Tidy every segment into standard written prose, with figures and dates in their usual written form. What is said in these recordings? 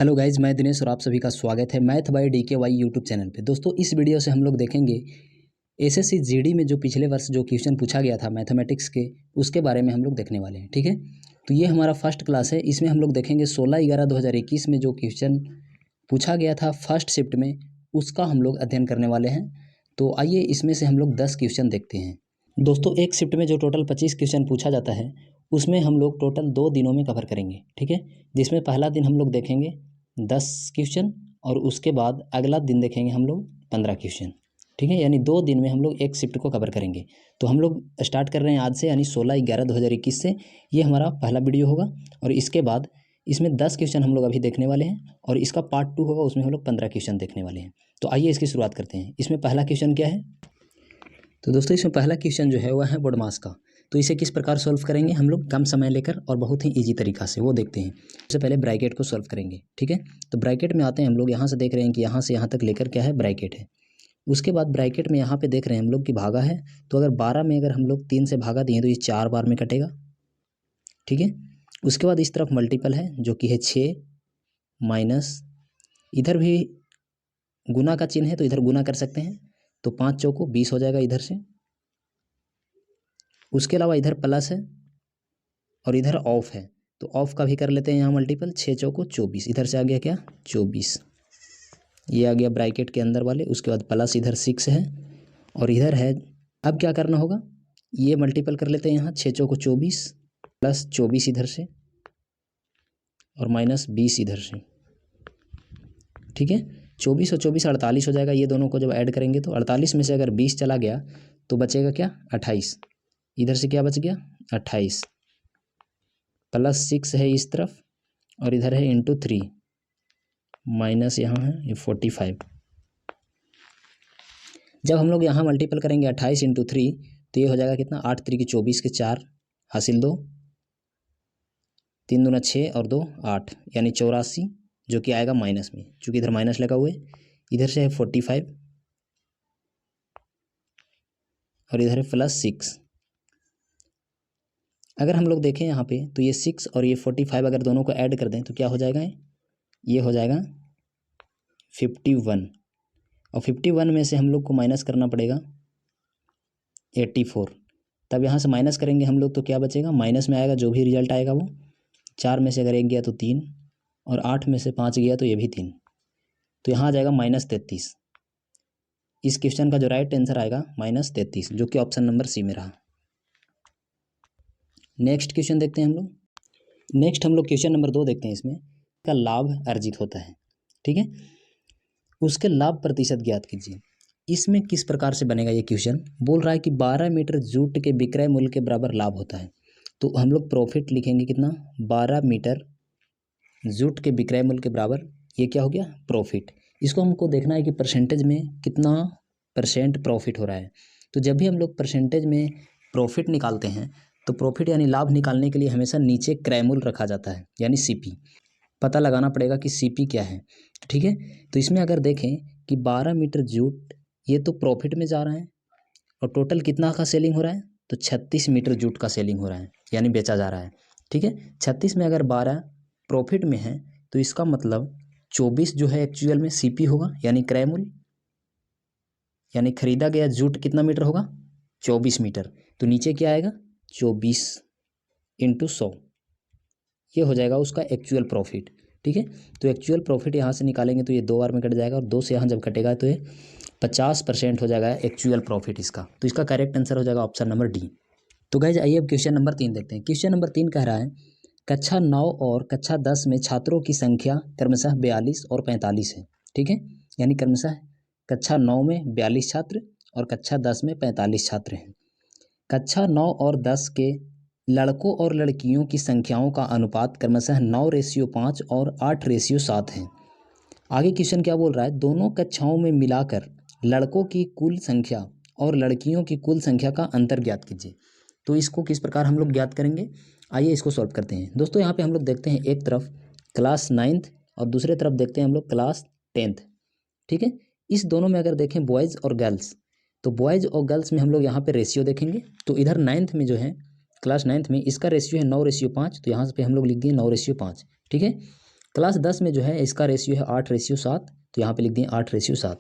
Hello guys, मैं दिनेश और आप सभी का स्वागत है math bye DKY YouTube channel पे। दोस्तों, इस वीडियो से हम लोग देखेंगे एसएससी जीडी में जो पिछले वर्ष जो क्वेश्चन पूछा गया था मैथमेटिक्स के, उसके बारे में हम लोग देखने वाले हैं। ठीक है, तो ये हमारा फर्स्ट क्लास है। इसमें हम लोग देखेंगे 16/11/2021 में जो क्वेश्चन पूछा गया था फर्स्ट शिफ्ट में, उसका हम लोग अध्ययन करने वाले हैं। तो आइए इसमें से हम लोग 10 क्वेश्चन देखते हैं। दोस्तों, एक शिफ्ट में जो टोटल 25 क्वेश्चन पूछा जाता है, उसमें हम लोग टोटल 2 दिनों में कवर करेंगे। ठीक है, जिसमें पहला दिन हम लोग देखेंगे 10 क्वेश्चन और उसके बाद अगला दिन देखेंगे हम लोग 15 क्वेश्चन। ठीक है, यानी 2 दिन में हम लोग एक शिफ्ट को कवर करेंगे। तो हम लोग स्टार्ट कर रहे हैं आज से, यानी 16/11/2021 से। ये हमारा पहला वीडियो होगा और इसके बाद इसमें 10 क्वेश्चन हम लोग अभी देखने वाले हैं और इसका पार्ट 2 होगा, उसमें हम लोग 15 क्वेश्चन देखने वाले हैं। तो आइए इसकी शुरुआत करते हैं। इसमें पहला क्वेश्चन क्या है? तो दोस्तों, इसमें पहला क्वेश्चन जो है वह है बोडमास का। तो इसे किस प्रकार सॉल्व करेंगे हम लोग, कम समय लेकर और बहुत ही इजी तरीका से, वो देखते हैं। सबसे पहले ब्रैकेट को सॉल्व करेंगे। ठीक है, तो ब्रैकेट में आते हैं हम लोग। यहाँ से देख रहे हैं कि यहाँ से यहाँ तक लेकर क्या है, ब्रैकेट है। उसके बाद ब्रैकेट में यहाँ पे देख रहे हैं हम लोग कि भागा है। तो अगर 12 में अगर हम लोग 3 से भागा दिए तो ये 4 बार में कटेगा। ठीक है, उसके बाद इस तरफ मल्टीपल है जो कि है 6 माइनस, इधर भी गुना का चिन्ह है तो इधर गुना कर सकते हैं। तो 5 चौको 20 हो जाएगा इधर से। उसके अलावा इधर प्लस है और इधर ऑफ है, तो ऑफ का भी कर लेते हैं यहाँ मल्टीपल। 6 चौको 24, इधर से आ गया क्या 24, ये आ गया ब्रैकेट के अंदर वाले। उसके बाद प्लस इधर 6 है और इधर है। अब क्या करना होगा, ये मल्टीपल कर लेते हैं यहाँ। 6 चौको 24 प्लस 24 इधर से और माइनस 20 इधर से। ठीक है, 24 और 24 48 हो जाएगा। ये दोनों को जब ऐड करेंगे तो 48 में से अगर 20 चला गया तो बचेगा क्या 28। इधर से क्या बच गया 28, प्लस 6 है इस तरफ और इधर है इंटू 3, माइनस यहाँ है ये 45। जब हम लोग यहाँ मल्टीपल करेंगे 28 इंटू 3 तो ये हो जाएगा कितना, 8 3 की 24 के 4 हासिल 2, 3 दूना 6 और 2 8, यानी 84, जो कि आएगा माइनस में, चूँकि इधर माइनस लगा हुआ है। इधर से है 45 और इधर है प्लस 6। अगर हम लोग देखें यहाँ पे तो ये 6 और ये 45 अगर दोनों को ऐड कर दें तो क्या हो जाएगा, ये हो जाएगा 51 और 51 में से हम लोग को माइनस करना पड़ेगा 84। तब यहाँ से माइनस करेंगे हम लोग तो क्या बचेगा, माइनस में आएगा जो भी रिजल्ट आएगा वो। 4 में से अगर 1 गया तो 3 और 8 में से 5 गया तो ये भी 3, तो यहाँ आ जाएगा -33। इस क्वेश्चन का जो राइट आंसर आएगा -33, जो कि ऑप्शन नंबर सी में रहा। नेक्स्ट क्वेश्चन देखते हैं हम लोग। नेक्स्ट हम लोग क्वेश्चन नंबर 2 देखते हैं। इसमें का लाभ अर्जित होता है। ठीक है, उसके लाभ प्रतिशत ज्ञात कीजिए। इसमें किस प्रकार से बनेगा ये क्वेश्चन, बोल रहा है कि 12 मीटर जूट के विक्रय मूल्य के बराबर लाभ होता है। तो हम लोग प्रॉफिट लिखेंगे कितना, 12 मीटर जूट के विक्रय मूल्य के बराबर, ये क्या हो गया प्रॉफिट। इसको हमको देखना है कि परसेंटेज में कितना % प्रॉफिट हो रहा है। तो जब भी हम लोग परसेंटेज में प्रॉफिट निकालते हैं तो प्रॉफिट यानी लाभ निकालने के लिए हमेशा नीचे क्रय मूल्य रखा जाता है, यानी CP। पता लगाना पड़ेगा कि CP क्या है। ठीक है, तो इसमें अगर देखें कि 12 मीटर जूट ये तो प्रॉफिट में जा रहा है और टोटल कितना का सेलिंग हो रहा है, तो 36 मीटर जूट का सेलिंग हो रहा है, यानी बेचा जा रहा है। ठीक है, 36 में अगर 12 प्रॉफिट में है तो इसका मतलब 24 जो है एक्चुअल में CP होगा, यानी क्रय मूल्य, यानी खरीदा गया जूट कितना मीटर होगा 24 मीटर। तो नीचे क्या आएगा 24 इंटू 100, ये हो जाएगा उसका एक्चुअल प्रॉफिट। ठीक है, तो एक्चुअल प्रॉफिट यहाँ से निकालेंगे तो ये 2 बार में कट जाएगा और 2 से यहाँ जब कटेगा तो ये 50% हो जाएगा एक्चुअल प्रॉफिट इसका। तो इसका करेक्ट आंसर हो जाएगा ऑप्शन नंबर डी। तो गाइज आइए अब क्वेश्चन नंबर 3 देखते हैं। क्वेश्चन नंबर 3 कह रहा है कक्षा 9 और कक्षा 10 में छात्रों की संख्या क्रमशः 42 और 45 है। ठीक है, यानी क्रमशः कक्षा 9 में 42 छात्र और कक्षा 10 में 45 छात्र हैं। कक्षा 9 और 10 के लड़कों और लड़कियों की संख्याओं का अनुपात क्रमशः 9:5 और 8:7 है। आगे क्वेश्चन क्या बोल रहा है, दोनों कक्षाओं में मिलाकर लड़कों की कुल संख्या और लड़कियों की कुल संख्या का अंतर ज्ञात कीजिए। तो इसको किस प्रकार हम लोग ज्ञात करेंगे, आइए इसको सॉल्व करते हैं। दोस्तों, यहाँ पे हम लोग देखते हैं एक तरफ क्लास 9th और दूसरे तरफ देखते हैं हम लोग क्लास 10th। ठीक है, इस दोनों में अगर देखें बॉयज़ और गर्ल्स, तो बॉयज़ और गर्ल्स में हम लोग यहाँ पे रेशियो देखेंगे। तो इधर 9th में जो है क्लास 9th में इसका रेशियो है 9:5, तो यहाँ पे हम लोग लिख दिए 9:5। ठीक है, क्लास 10 में जो है इसका रेशियो है 8:7, तो यहाँ पे लिख दिए 8:7।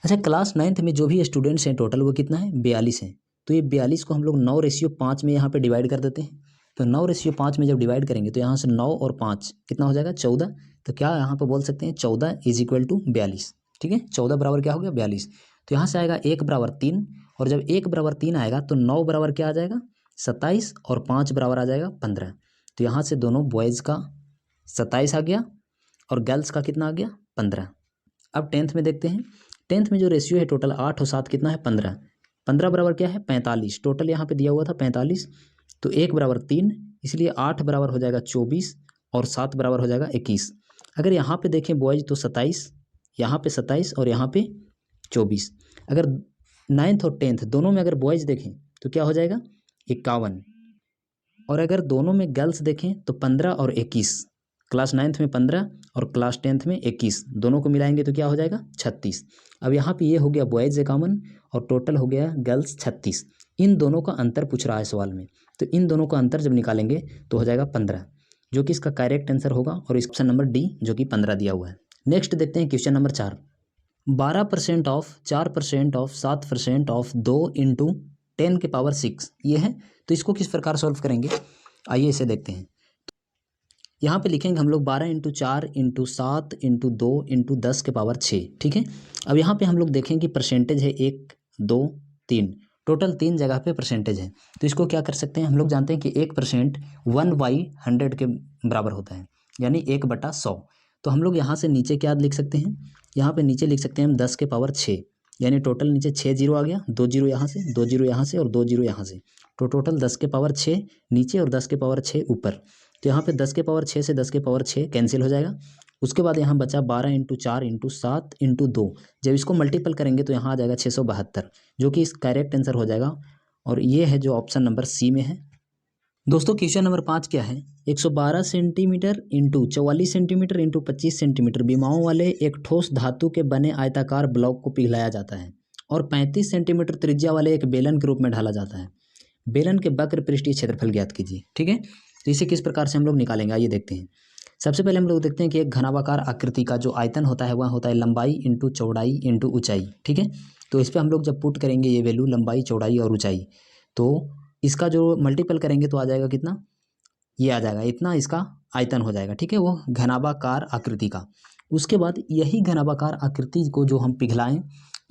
अच्छा, क्लास 9th में जो भी स्टूडेंट्स हैं टोटल वो कितना है, 42 हैं। तो ये 42 को हम लोग 9:5 में यहाँ पे डिवाइड कर देते हैं। तो 9:5 में जब डिवाइड करेंगे तो यहाँ से 9 और 5 कितना हो जाएगा, 14। तो क्या यहाँ पे बोल सकते हैं 14 = 42। ठीक है, 14 बराबर क्या हो गया, 42। तो यहाँ से आएगा 1 बराबर 3, और जब 1 बराबर 3 आएगा तो 9 बराबर क्या आ जाएगा, 27, और 5 बराबर आ जाएगा 15। तो यहाँ से दोनों बॉयज़ का 27 आ गया और गर्ल्स का कितना आ गया, 15। अब 10th में देखते हैं। 10th में जो रेशियो है टोटल 8 और 7 कितना है, 15। 15 बराबर क्या है, 45। टोटल यहाँ पे दिया हुआ था 45, तो 1 बराबर 3, इसलिए 8 बराबर हो जाएगा 24 और 7 बराबर हो जाएगा 21। अगर यहाँ पे देखें बॉयज़ तो 27, यहाँ पे 27 और यहाँ पे 24। अगर 9th और 10th दोनों में अगर बॉयज़ देखें तो क्या हो जाएगा, 51। और अगर दोनों में गर्ल्स देखें तो 15 और 21। क्लास 9th में 15 और क्लास 10th में 21, दोनों को मिलाएंगे तो क्या हो जाएगा, 36। अब यहाँ पे ये हो गया बॉयज़ 51 और टोटल हो गया गर्ल्स 36। इन दोनों का अंतर पूछ रहा है सवाल में, तो इन दोनों का अंतर जब निकालेंगे तो हो जाएगा 15, जो कि इसका करेक्ट आंसर होगा, और इस ऑप्शन नंबर डी जो कि 15 दिया हुआ है। नेक्स्ट देखते हैं question number 4। 12% of 4% of 7% of 2 × 10 के पावर 6 ये है। तो इसको किस प्रकार सॉल्व करेंगे, आइए इसे देखते हैं। यहाँ पे लिखेंगे हम लोग 12 × 4 × 7 × 2 × 10 के पावर 6। ठीक है, अब यहाँ पे हम लोग देखें कि परसेंटेज है 1, 2, 3, टोटल 3 जगह पे परसेंटेज है। तो इसको क्या कर सकते हैं, हम लोग जानते हैं कि 1% 1/100 के बराबर होता है, यानी 1/100। तो हम लोग यहाँ से नीचे क्या लिख सकते हैं, यहाँ पे नीचे लिख सकते हैं हम 10 के पावर 6, यानी टोटल नीचे 6 जीरो आ गया, 2 जीरो यहाँ से, 2 जीरो यहाँ से और 2 जीरो यहाँ से। तो टोटल 10 के पावर 6 नीचे और 10 के पावर 6 ऊपर। तो यहाँ पे 10 के पावर 6 से 10 के पावर 6 कैंसिल हो जाएगा। उसके बाद यहाँ बचा 12 × 4 × 7 × 2। जब इसको मल्टीपल करेंगे तो यहाँ आ जाएगा 672, जो कि इस करेक्ट आंसर हो जाएगा, और ये है जो ऑप्शन नंबर सी में है। दोस्तों क्वेश्चन नंबर 5 क्या है, 112 सेंटीमीटर × 44 सेंटीमीटर × 25 सेंटीमीटर विमाओं वाले एक ठोस धातु के बने आयताकार ब्लॉक को पिघलाया जाता है और 35 सेंटीमीटर त्रिज्या वाले एक बेलन के रूप में ढाला जाता है। बेलन के वक्र पृष्ठीय क्षेत्रफल ज्ञात कीजिए। ठीक है, तो इसे किस प्रकार से हम लोग निकालेंगे, आइए देखते हैं। सबसे पहले हम लोग देखते हैं कि एक घनाभाकार आकृति का जो आयतन होता है वह होता है लंबाई × चौड़ाई × ऊंचाई। ठीक है, तो इस पर हम लोग जब पुट करेंगे ये वैल्यू लंबाई, चौड़ाई और ऊंचाई, तो इसका जो मल्टीपल करेंगे तो आ जाएगा कितना, ये आ जाएगा इतना, इसका आयतन हो जाएगा। ठीक है, वो घनाभाकार आकृति का। उसके बाद यही घनाभाकार आकृति को जो हम पिघलाएं,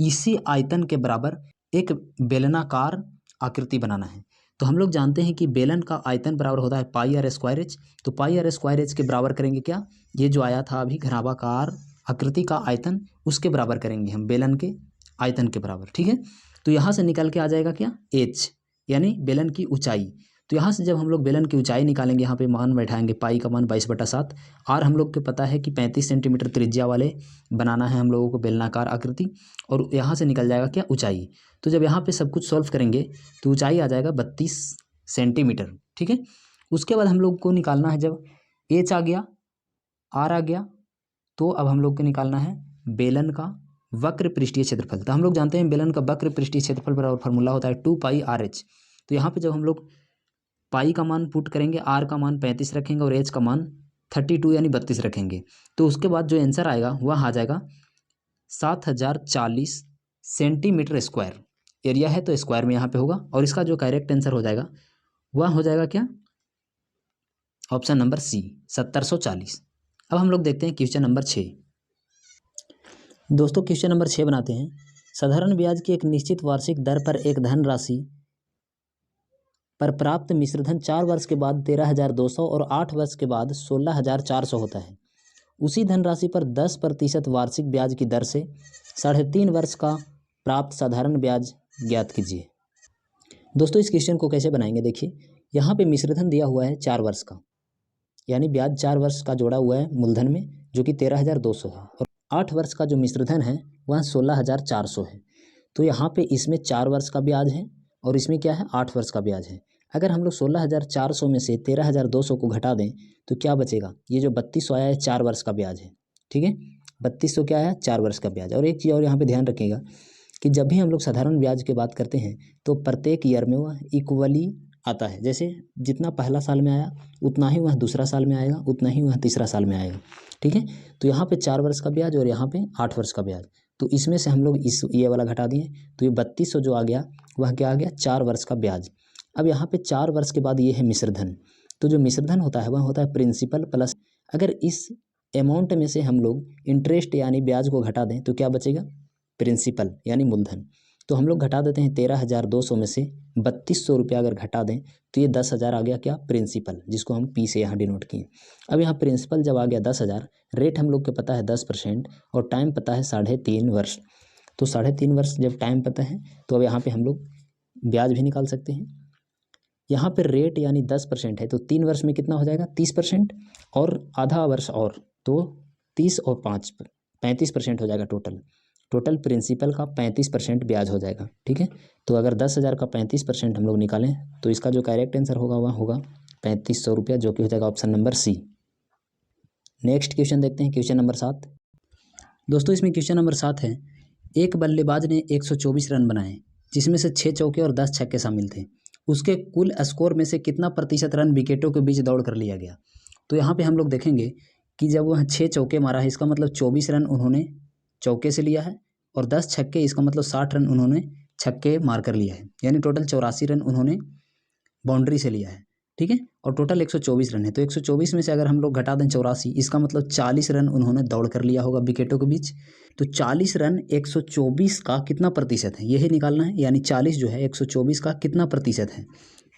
इसी आयतन के बराबर एक बेलनाकार आकृति बनाना है। तो हम लोग जानते हैं कि बेलन का आयतन बराबर होता है πr²h। तो πr²h के बराबर करेंगे क्या, ये जो आया था अभी घनाभाकार आकृति का आयतन, उसके बराबर करेंगे हम बेलन के आयतन के बराबर। ठीक है, तो यहाँ से निकल के आ जाएगा क्या, h, यानी बेलन की ऊंचाई। तो यहाँ से जब हम लोग बेलन की ऊंचाई निकालेंगे, यहाँ पे मान बैठाएंगे, पाई का मान 22/7। आर हम लोग को पता है कि 35 सेंटीमीटर त्रिज्या वाले बनाना है हम लोगों को बेलनाकार आकृति, और यहाँ से निकल जाएगा क्या, ऊंचाई। तो जब यहाँ पे सब कुछ सॉल्व करेंगे तो ऊंचाई आ जाएगा 32 सेंटीमीटर। ठीक है, उसके बाद हम लोग को निकालना है, जब एच आ गया, आर आ गया, तो अब हम लोग को निकालना है बेलन का वक्र पृष्ठीय क्षेत्रफल। तो हम लोग जानते हैं बेलन का वक्र पृष्ठीय क्षेत्रफल बराबर फार्मूला होता है 2πRh। तो यहाँ पे जब हम लोग पाई का मान पुट करेंगे, आर का मान 35 रखेंगे और एच का मान 32 यानी 32 रखेंगे, तो उसके बाद जो आंसर आएगा वह आ जाएगा 7040 सेंटीमीटर स्क्वायर। एरिया है तो स्क्वायर में यहाँ पे होगा, और इसका जो करेक्ट आंसर हो जाएगा वह हो जाएगा क्या, ऑप्शन नंबर सी, 7040। अब हम लोग देखते हैं क्वेश्चन नंबर 6। दोस्तों क्वेश्चन नंबर 6 बनाते हैं। साधारण ब्याज की एक निश्चित वार्षिक दर पर एक धनराशि पर प्राप्त मिश्रधन 4 वर्ष के बाद 13,200 और 8 वर्ष के बाद 16,400 होता है। उसी धनराशि पर 10% वार्षिक ब्याज की दर से 3.5 वर्ष का प्राप्त साधारण ब्याज ज्ञात कीजिए। दोस्तों इस क्वेश्चन को कैसे बनाएंगे, देखिए यहाँ पे मिश्रधन दिया हुआ है 4 वर्ष का, यानी ब्याज 4 वर्ष का जोड़ा हुआ है मूलधन में, जो कि 13,200 है, और 8 वर्ष का जो मिश्रधन है वह 16,400 है। तो यहाँ पे इसमें 4 वर्ष का ब्याज है और इसमें क्या है, 8 वर्ष का ब्याज है। अगर हम लोग 16,400 में से 13,200 को घटा दें तो क्या बचेगा, ये जो 3200 आया है 4 वर्ष का ब्याज है। ठीक है, 3200 क्या आया, 4 वर्ष का ब्याज। और एक चीज़ और यहाँ पे ध्यान रखिएगा कि जब भी हम लोग साधारण ब्याज की बात करते हैं तो प्रत्येक ईयर में वह इक्वली आता है। जैसे जितना पहला साल में आया उतना ही वह दूसरा साल में आएगा, उतना ही वह तीसरा साल में आएगा। ठीक है, तो यहाँ पे 4 वर्ष का ब्याज और यहाँ पे 8 वर्ष का ब्याज। तो इसमें से हम लोग ये वाला घटा दिए, तो ये 3200 जो आ गया वह क्या आ गया, 4 वर्ष का ब्याज। अब यहाँ पे 4 वर्ष के बाद ये है मिश्रधन। तो जो मिश्रधन होता है वह होता है प्रिंसिपल प्लस, अगर इस अमाउंट में से हम लोग इंटरेस्ट यानी ब्याज को घटा दें तो क्या बचेगा, प्रिंसिपल यानी मूलधन। तो हम लोग घटा देते हैं 13,200 में से 3200 रुपया अगर घटा दें तो ये 10,000 आ गया क्या, प्रिंसिपल, जिसको हम पी से यहाँ डिनोट किए। अब यहाँ प्रिंसिपल जब आ गया 10,000, रेट हम लोग के पता है 10% और टाइम पता है 3.5 वर्ष। तो 3.5 वर्ष जब टाइम पता है तो अब यहाँ पे हम लोग ब्याज भी निकाल सकते हैं। यहाँ पर रेट यानी 10% है तो 3 वर्ष में कितना हो जाएगा, 30% और आधा वर्ष और तो 30 और 5 35% हो जाएगा। टोटल प्रिंसिपल का 35% ब्याज हो जाएगा। ठीक है, तो अगर 10,000 का 35% हम लोग निकालें तो इसका जो करेक्ट आंसर होगा वह होगा 3500 रुपया, जो कि हो जाएगा option number C. Next question देखते हैं, क्वेश्चन नंबर 7। दोस्तों इसमें क्वेश्चन नंबर 7 है, एक बल्लेबाज ने 124 रन बनाए जिसमें से 6 चौके और 10 छक्के शामिल थे। उसके कुल स्कोर में से कितना प्रतिशत रन विकेटों के बीच दौड़ कर लिया गया। तो यहाँ पे हम लोग देखेंगे कि जब वह 6 चौके मारा है इसका मतलब 24 रन उन्होंने चौके से लिया है और 10 छक्के, इसका मतलब 60 रन उन्होंने छक्के मार कर लिया है, यानी टोटल 84 रन उन्होंने बाउंड्री से लिया है। ठीक है, और टोटल 124 रन है। तो 124 में से अगर हम लोग घटा दें 84, इसका मतलब 40 रन उन्होंने दौड़ कर लिया होगा विकेटों के बीच। तो 40 रन 124 का कितना प्रतिशत है यही निकालना है, यानी 40 जो है 124 का कितना प्रतिशत है।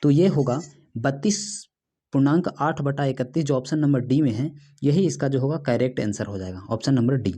तो ये होगा 32.8/31, जो ऑप्शन नंबर डी में है, यही इसका जो होगा करेक्ट आंसर हो जाएगा, ऑप्शन नंबर डी।